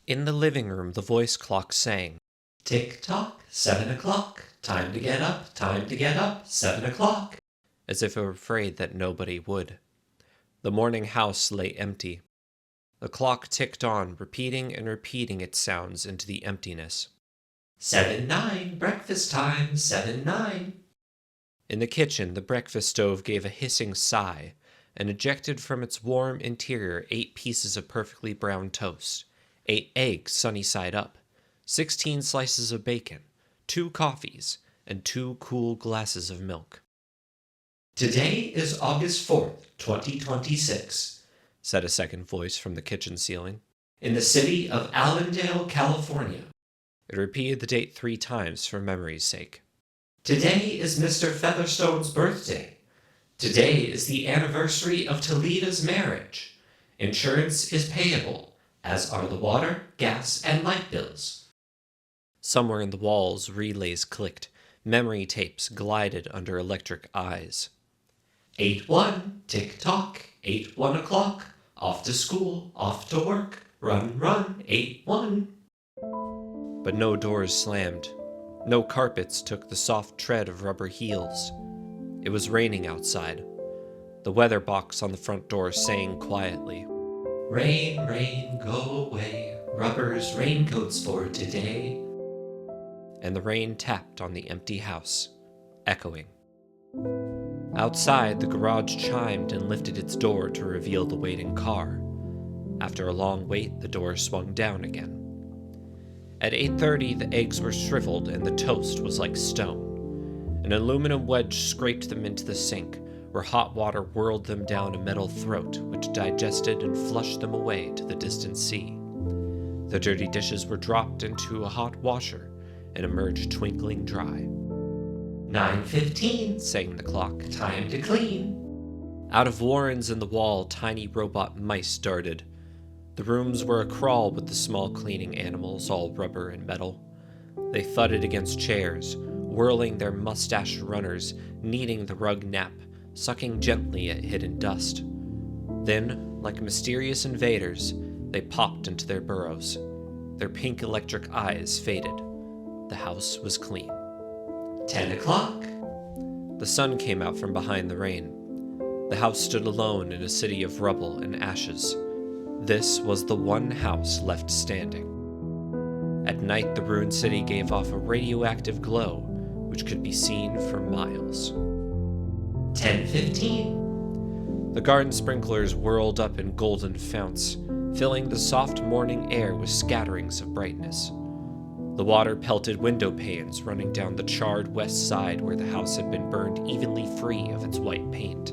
In the living room, the voice clock sang, "Tick-tock, 7 o'clock, time to get up, 7 o'clock," as if it were afraid that nobody would. The morning house lay empty. The clock ticked on, repeating and repeating its sounds into the emptiness. 7-9, breakfast time, 7-9. In the kitchen, the breakfast stove gave a hissing sigh and ejected from its warm interior 8 pieces of perfectly brown toast, 8 eggs sunny side up, 16 slices of bacon, 2 coffees, and 2 cool glasses of milk. "Today is August 4th, 2026, said a second voice from the kitchen ceiling. in the city of Allendale, California. It repeated the date 3 times for memory's sake. "Today is Mr. Featherstone's birthday. Today is the anniversary of Toleda's marriage. Insurance is payable, as are the water, gas, and light bills." Somewhere in the walls, relays clicked. Memory tapes glided under electric eyes. 8-1, tick-tock, 8-1 o'clock, off to school, off to work, run, run, 8-1. But no doors slammed. No carpets took the soft tread of rubber heels. It was raining outside. The weather box on the front door sang quietly. "Rain, rain, go away, rubber's raincoats for today." And the rain tapped on the empty house, echoing. Outside, the garage chimed and lifted its door to reveal the waiting car. After a long wait, the door swung down again. At 8:30, the eggs were shriveled and the toast was like stone. An aluminum wedge scraped them into the sink, where hot water whirled them down a metal throat, which digested and flushed them away to the distant sea. The dirty dishes were dropped into a hot washer and emerged twinkling dry. 9:15, sang the clock. "Time to clean." Out of warrens in the wall, tiny robot mice darted. The rooms were a crawl with the small cleaning animals, all rubber and metal. They thudded against chairs, whirling their mustache runners, kneading the rug nap, sucking gently at hidden dust. Then, like mysterious invaders, they popped into their burrows. Their pink electric eyes faded. The house was clean. 10 o'clock. The sun came out from behind the rain. The house stood alone in a city of rubble and ashes. This was the one house left standing. At night, the ruined city gave off a radioactive glow, which could be seen for miles. 10:15. The garden sprinklers whirled up in golden founts, filling the soft morning air with scatterings of brightness. The water pelted window panes running down the charred west side where the house had been burned evenly free of its white paint.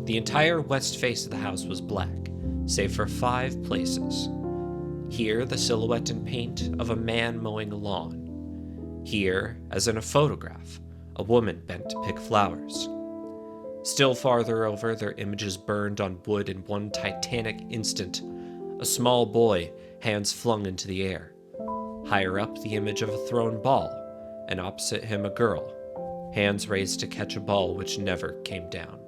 The entire west face of the house was black, save for 5 places. Here, the silhouette and paint of a man mowing a lawn. Here, as in a photograph, a woman bent to pick flowers. Still farther over, their images burned on wood in one titanic instant. A small boy, hands flung into the air. Higher up, the image of a thrown ball, and opposite him a girl, hands raised to catch a ball which never came down.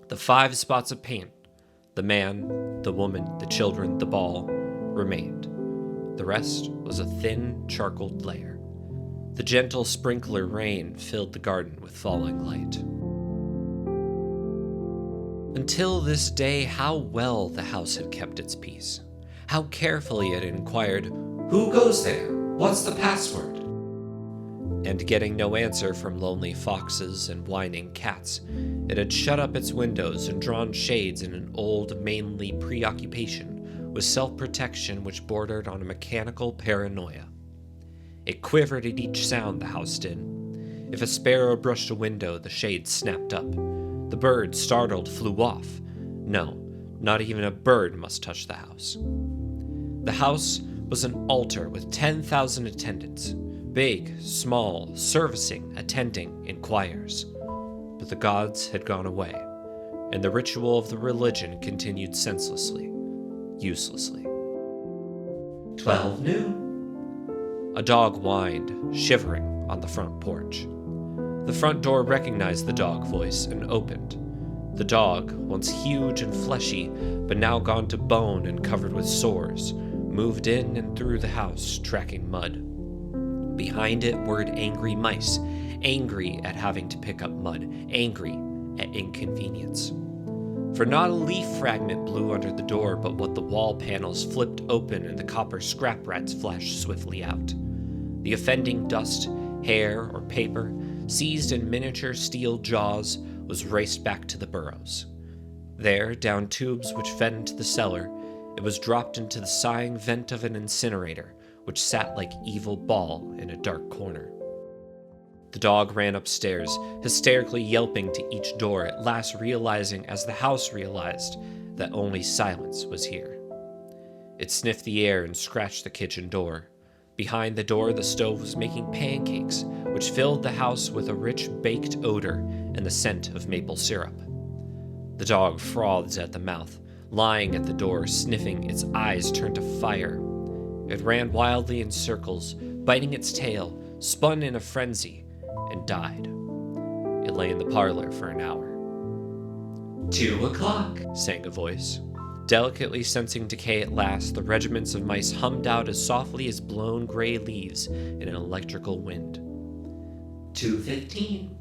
The 5 spots of paint, the man, the woman, the children, the ball, remained. The rest was a thin, charcoaled layer. The gentle sprinkler rain filled the garden with falling light. Until this day, how well the house had kept its peace. How carefully it inquired, "Who goes there? What's the password?" And getting no answer from lonely foxes and whining cats, it had shut up its windows and drawn shades in an old, mainly preoccupation with self-protection which bordered on a mechanical paranoia. It quivered at each sound the house did. If a sparrow brushed a window, the shade snapped up. The bird, startled, flew off. No, not even a bird must touch the house. The house was an altar with 10,000 attendants, big, small, servicing, attending in choirs. But the gods had gone away, and the ritual of the religion continued senselessly, uselessly. 12 noon. A dog whined, shivering, on the front porch. The front door recognized the dog voice and opened. The dog, once huge and fleshy, but now gone to bone and covered with sores, moved in and through the house, tracking mud. Behind it whirred angry mice, angry at having to pick up mud, angry at inconvenience. For not a leaf fragment blew under the door, but what the wall panels flipped open and the copper scrap rats flashed swiftly out. The offending dust, hair, or paper, seized in miniature steel jaws, was raced back to the burrows. There, down tubes which fed into the cellar, it was dropped into the sighing vent of an incinerator, which sat like evil ball in a dark corner. The dog ran upstairs, hysterically yelping to each door, at last realizing, as the house realized, that only silence was here. It sniffed the air and scratched the kitchen door. Behind the door, the stove was making pancakes, which filled the house with a rich baked odor and the scent of maple syrup. The dog frothed at the mouth, lying at the door, sniffing, its eyes turned to fire. It ran wildly in circles, biting its tail, spun in a frenzy, and died. It lay in the parlor for an hour. 2 o'clock, sang a voice. Delicately sensing decay at last, the regiments of mice hummed out as softly as blown gray leaves in an electrical wind. 2:15.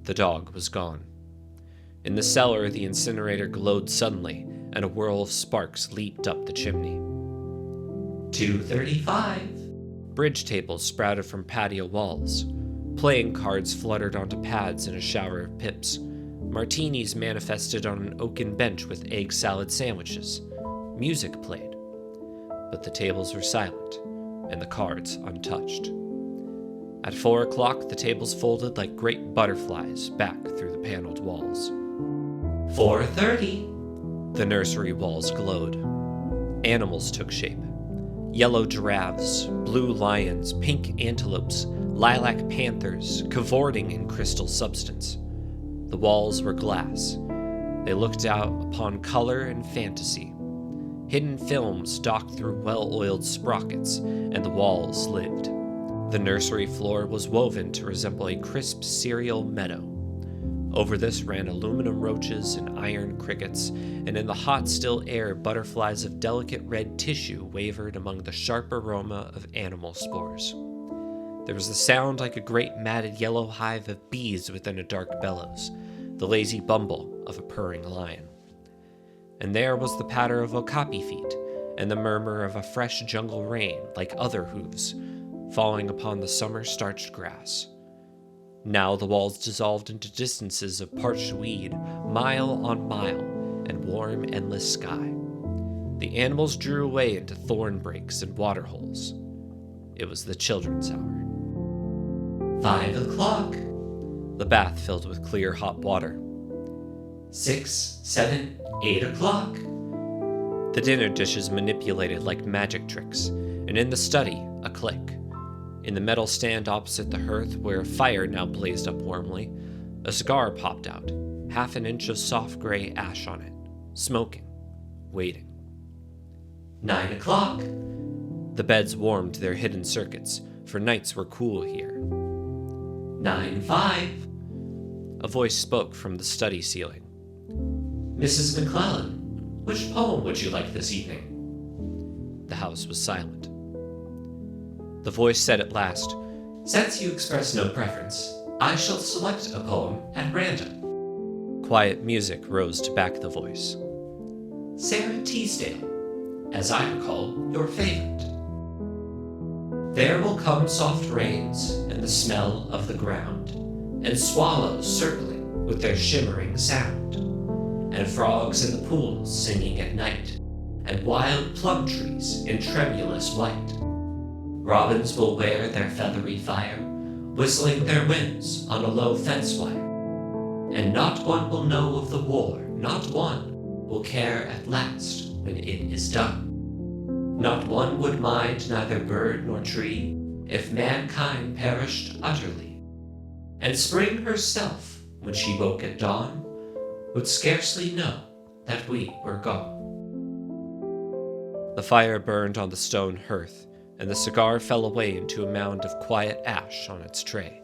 The dog was gone. In the cellar, the incinerator glowed suddenly, and a whirl of sparks leaped up the chimney. 2:35. Bridge tables sprouted from patio walls. Playing cards fluttered onto pads in a shower of pips. Martinis manifested on an oaken bench with egg salad sandwiches. Music played. But the tables were silent, and the cards untouched. At 4 o'clock, the tables folded like great butterflies back through the paneled walls. 4:30. The nursery walls glowed. Animals took shape. Yellow giraffes, blue lions, pink antelopes, lilac panthers, cavorting in crystal substance. The walls were glass. They looked out upon color and fantasy. Hidden films docked through well-oiled sprockets, and the walls lived. The nursery floor was woven to resemble a crisp cereal meadow. Over this ran aluminum roaches and iron crickets, and in the hot, still air, butterflies of delicate red tissue wavered among the sharp aroma of animal spores. There was a sound like a great matted yellow hive of bees within a dark bellows, the lazy bumble of a purring lion. And there was the patter of okapi feet, and the murmur of a fresh jungle rain, like other hooves, falling upon the summer-starched grass. Now the walls dissolved into distances of parched weed, mile on mile, and warm, endless sky. The animals drew away into thorn breaks and water holes. It was the children's hour. 5 o'clock. The bath filled with clear, hot water. 6, 7, 8 o'clock. The dinner dishes manipulated like magic tricks, and in the study, a click. In the metal stand opposite the hearth, where a fire now blazed up warmly, a cigar popped out, half an inch of soft gray ash on it, smoking, waiting. 9 o'clock. The beds warmed their hidden circuits, for nights were cool here. 9:05. A voice spoke from the study ceiling. Mrs. McClellan, which poem would you like this evening? The house was silent. The voice said at last, Since you express no preference, I shall select a poem at random. Quiet music rose to back the voice. Sarah Teasdale, as I recall, your favorite. There will come soft rains and the smell of the ground, and swallows circling with their shimmering sound, and frogs in the pools singing at night, and wild plum trees in tremulous white. Robins will wear their feathery fire, whistling their winds on a low fence wire. And not one will know of the war, not one will care at last when it is done. Not one would mind neither bird nor tree, if mankind perished utterly. And spring herself, when she woke at dawn, would scarcely know that we were gone. The fire burned on the stone hearth, and the cigar fell away into a mound of quiet ash on its tray.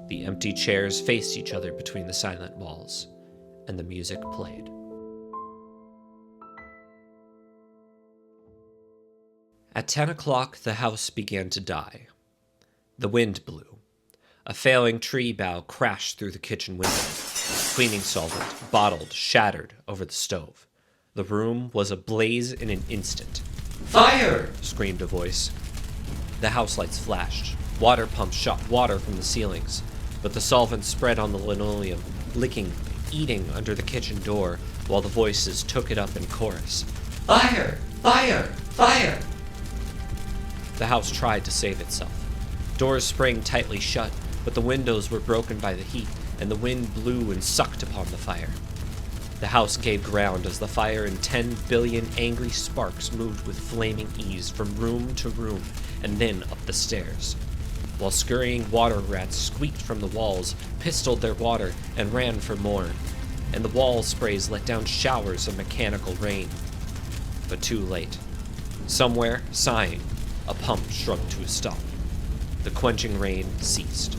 The empty chairs faced each other between the silent walls, and the music played. At 10 o'clock, the house began to die. The wind blew. A failing tree bough crashed through the kitchen window. Cleaning solvent, bottled, shattered over the stove. The room was ablaze in an instant. Fire! Screamed a voice. The house lights flashed. Water pumps shot water from the ceilings, but the solvent spread on the linoleum, licking, eating under the kitchen door, while the voices took it up in chorus. Fire! Fire! Fire! The house tried to save itself. Doors sprang tightly shut, but the windows were broken by the heat, and the wind blew and sucked upon the fire. The house gave ground as the fire and 10 billion angry sparks moved with flaming ease from room to room and then up the stairs, while scurrying water rats squeaked from the walls, pistoled their water, and ran for more, and the wall sprays let down showers of mechanical rain. But too late. Somewhere, sighing, a pump shrunk to a stop. The quenching rain ceased.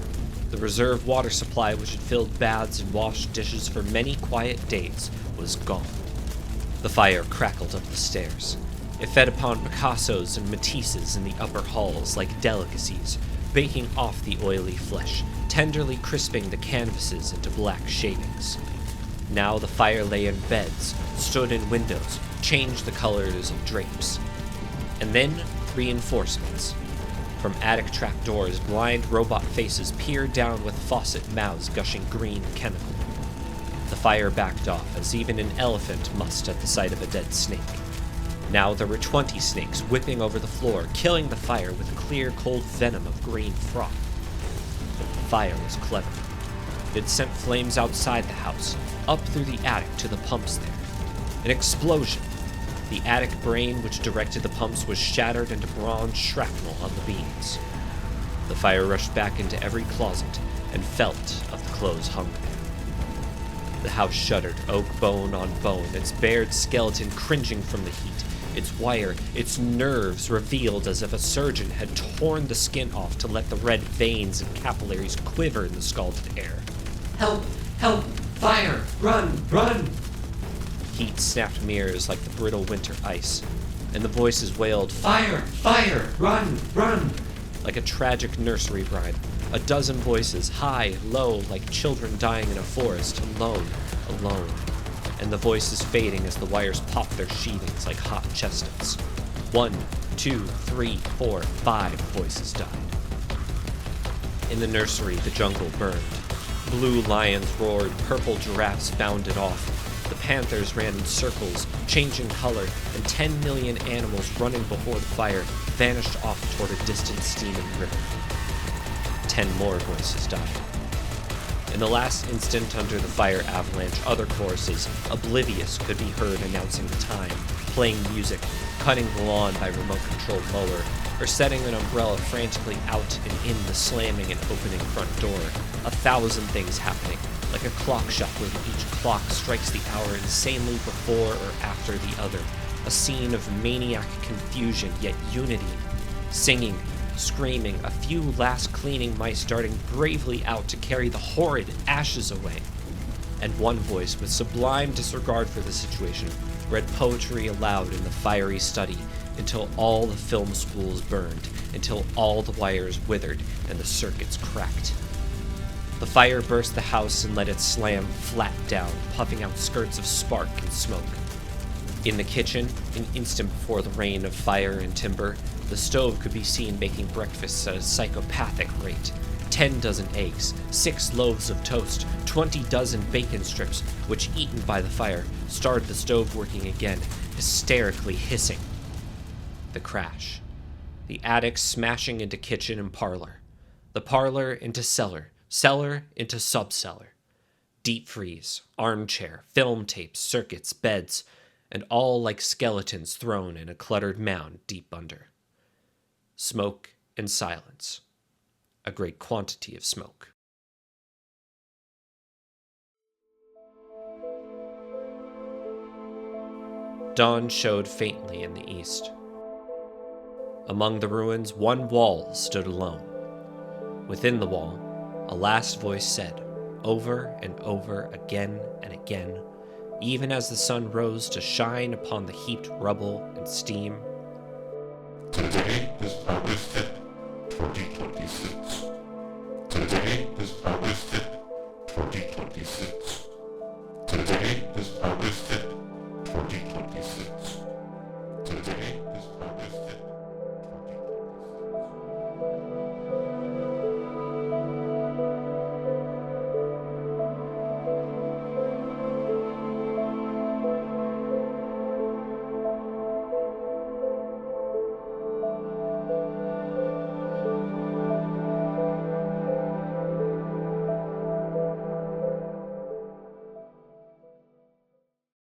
The reserve water supply, which had filled baths and washed dishes for many quiet days, was gone. The fire crackled up the stairs. It fed upon Picassos and Matisses in the upper halls like delicacies, baking off the oily flesh, tenderly crisping the canvases into black shavings. Now the fire lay in beds, stood in windows, changed the colors of drapes. And then reinforcements. From attic trapdoors, blind robot faces peered down with faucet mouths gushing green chemical. The fire backed off, as even an elephant must at the sight of a dead snake. Now there were 20 snakes whipping over the floor, killing the fire with clear, cold venom of green froth. But the fire was clever. It sent flames outside the house, up through the attic to the pumps there. An explosion. The attic brain which directed the pumps was shattered into bronze shrapnel on the beams. The fire rushed back into every closet and felt of the clothes hung there. The house shuddered, oak bone on bone, its bared skeleton cringing from the heat, its wire, its nerves revealed as if a surgeon had torn the skin off to let the red veins and capillaries quiver in the scalded air. Help! Help! Fire! Run! Run! Heat snapped mirrors like the brittle winter ice, and the voices wailed, Fire! Fire! Run! Run! like a tragic nursery rhyme. A dozen voices, high, low, like children dying in a forest, alone, alone. And the voices fading as the wires popped their sheathings like hot chestnuts. 1, 2, 3, 4, 5 voices died. In the nursery, the jungle burned. Blue lions roared, purple giraffes bounded off. The panthers ran in circles, changing color, and 10 million animals running before the fire vanished off toward a distant steaming river. 10 more voices died. In the last instant under the fire avalanche, other choruses, oblivious, could be heard announcing the time, playing music, cutting the lawn by remote-controlled mower, or setting an umbrella frantically out and in the slamming and opening front door. 1,000 things happening, like a clock shop where each clock strikes the hour insanely before or after the other. A scene of maniac confusion, yet unity. Singing, screaming, a few last cleaning mice darting bravely out to carry the horrid ashes away. And one voice, with sublime disregard for the situation, read poetry aloud in the fiery study until all the film spools burned, until all the wires withered and the circuits cracked. The fire burst the house and let it slam flat down, puffing out skirts of spark and smoke. In the kitchen, an instant before the rain of fire and timber, the stove could be seen making breakfasts at a psychopathic rate. 10 dozen eggs, 6 loaves of toast, 20 dozen bacon strips, which, eaten by the fire, started the stove working again, hysterically hissing. The crash. The attic smashing into kitchen and parlor. The parlor into cellar. Cellar into subcellar. Deep freeze, armchair, film tapes, circuits, beds, and all like skeletons thrown in a cluttered mound deep under. Smoke and silence. A great quantity of smoke. Dawn showed faintly in the east. Among the ruins, one wall stood alone. Within the wall, a last voice said, over and over again and again, even as the sun rose to shine upon the heaped rubble and steam, Today is August 5th, 2026. Today is August 5th, 2026. Today is August 5th, 2026.